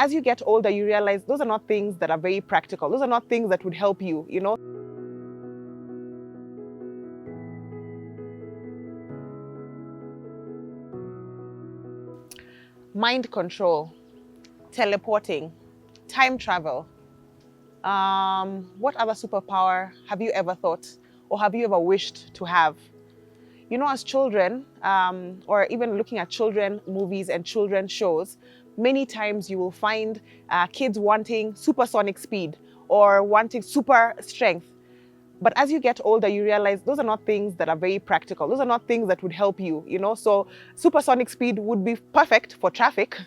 as you get older, you realize those are not things that are very practical. Those are not things that would help you, you know. Mind control, teleporting, time travel. What other superpower have you ever thought or have you ever wished to have? You know, as children, or even looking at children movies and children shows, many times you will find kids wanting supersonic speed or wanting super strength. But as you get older, you realize those are not things that are very practical. Those are not things that would help you, you know. So supersonic speed would be perfect for traffic,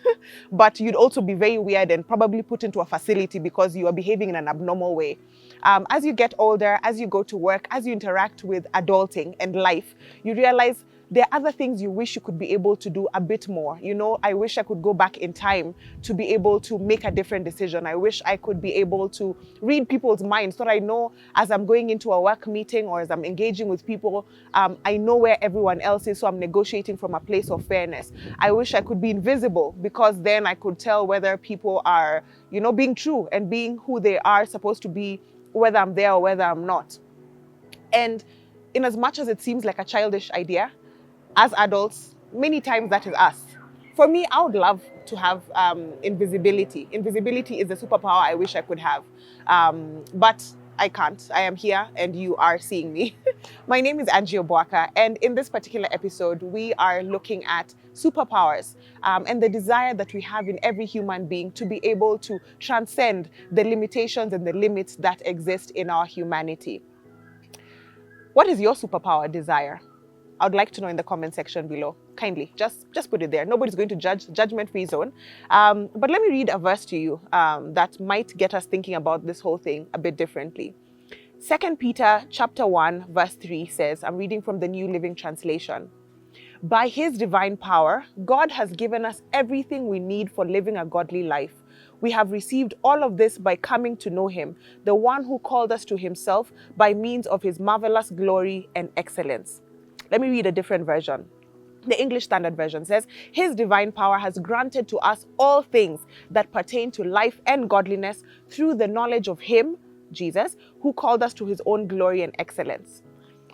but you'd also be very weird and probably put into a facility because you are behaving in an abnormal way. As you get older, as you go to work, as you interact with adulting and life, you realize there are other things you wish you could be able to do a bit more. You know, I wish I could go back in time to be able to make a different decision. I wish I could be able to read people's minds so that I know as I'm going into a work meeting or as I'm engaging with people, I know where everyone else is, so I'm negotiating from a place of fairness. I wish I could be invisible because then I could tell whether people are, you know, being true and being who they are supposed to be, whether I'm there or whether I'm not. And in as much as it seems like a childish idea, as adults, many times that is us. For me, I would love to have invisibility. Invisibility is a superpower I wish I could have, but I can't. I am here and you are seeing me. My name is Angie Obwaka, and in this particular episode, we are looking at superpowers and the desire that we have in every human being to be able to transcend the limitations and the limits that exist in our humanity. What is your superpower desire? I would like to know in the comment section below. Kindly, just put it there. Nobody's going to judge, judgment-free zone. But let me read a verse to you that might get us thinking about this whole thing a bit differently. 2 Peter chapter 1, verse 3 says, I'm reading from the New Living Translation. By his divine power, God has given us everything we need for living a godly life. We have received all of this by coming to know him, the one who called us to himself by means of his marvelous glory and excellence. Let me read a different version. The English Standard Version says, his divine power has granted to us all things that pertain to life and godliness through the knowledge of him, Jesus, who called us to his own glory and excellence.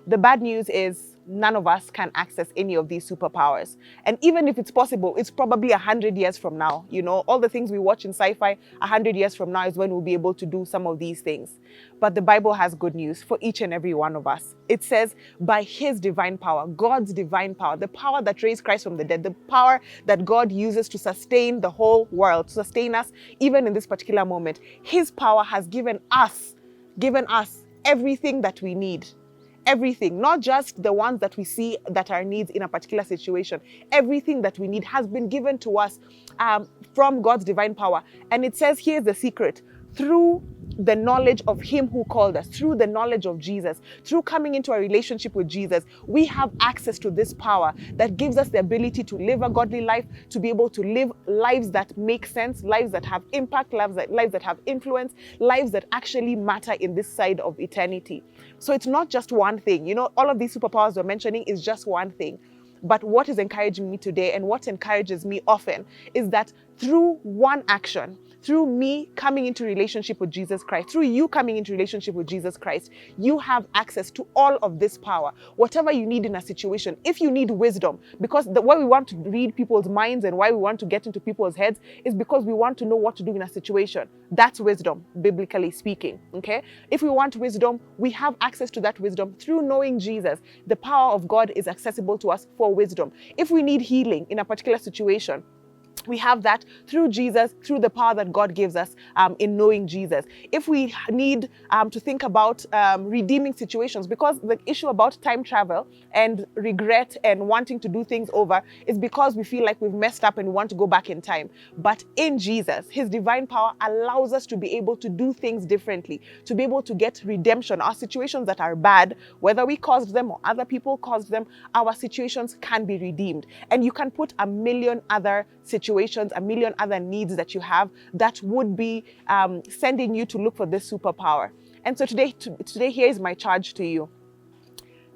The bad news is none of us can access any of these superpowers. And even if it's possible, it's probably 100 years from now. You know, all the things we watch in sci-fi, 100 years from now is when we'll be able to do some of these things. But the Bible has good news for each and every one of us. It says, by his divine power, God's divine power, the power that raised Christ from the dead, the power that God uses to sustain the whole world, to sustain us even in this particular moment, his power has given us everything that we need. Everything, not just the ones that we see that are needs in a particular situation. Everything that we need has been given to us from God's divine power. And it says, here's the secret. Through the knowledge of him who called us, through the knowledge of Jesus, through coming into a relationship with Jesus, we have access to this power that gives us the ability to live a godly life, to be able to live lives that make sense, lives that have impact, lives that have influence, lives that actually matter in this side of eternity. So it's not just one thing. You know, all of these superpowers we're mentioning is just one thing. But what is encouraging me today and what encourages me often is that through one action, through me coming into relationship with Jesus Christ, through you coming into relationship with Jesus Christ, you have access to all of this power. Whatever you need in a situation, if you need wisdom, because why we want to read people's minds and why we want to get into people's heads is because we want to know what to do in a situation. That's wisdom, biblically speaking, okay? If we want wisdom, we have access to that wisdom through knowing Jesus. The power of God is accessible to us for wisdom. If we need healing in a particular situation, we have that through Jesus, through the power that God gives us in knowing Jesus. If we need to think about redeeming situations, because the issue about time travel and regret and wanting to do things over is because we feel like we've messed up and we want to go back in time. But in Jesus, his divine power allows us to be able to do things differently, to be able to get redemption. Our situations that are bad, whether we caused them or other people caused them, our situations can be redeemed. And you can put a million other situations, a million other needs that you have that would be sending you to look for this superpower. And so today here is my charge to you.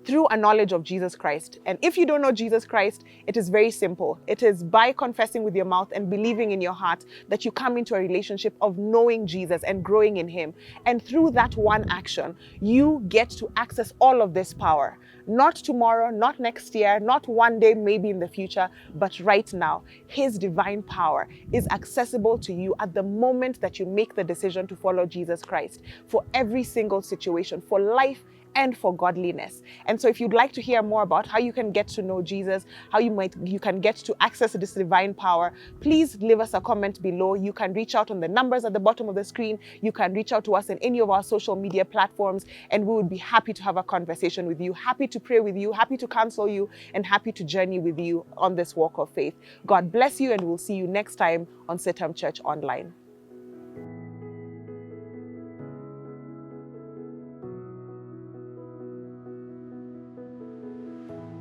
through a knowledge of Jesus Christ. And if you don't know Jesus Christ, it is very simple. It is by confessing with your mouth and believing in your heart that you come into a relationship of knowing Jesus and growing in him. And through that one action, you get to access all of this power. Not tomorrow, not next year, not one day, maybe in the future, but right now. His divine power is accessible to you at the moment that you make the decision to follow Jesus Christ for every single situation, for life and for godliness. And so if you'd like to hear more about how you can get to know Jesus, how you can get to access this divine power, please leave us a comment below. You can reach out on the numbers at the bottom of the screen. You can reach out to us in any of our social media platforms, and we would be happy to have a conversation with you, happy to pray with you, happy to counsel you, and happy to journey with you on this walk of faith. God bless you, and we'll see you next time on CITAM Church Online.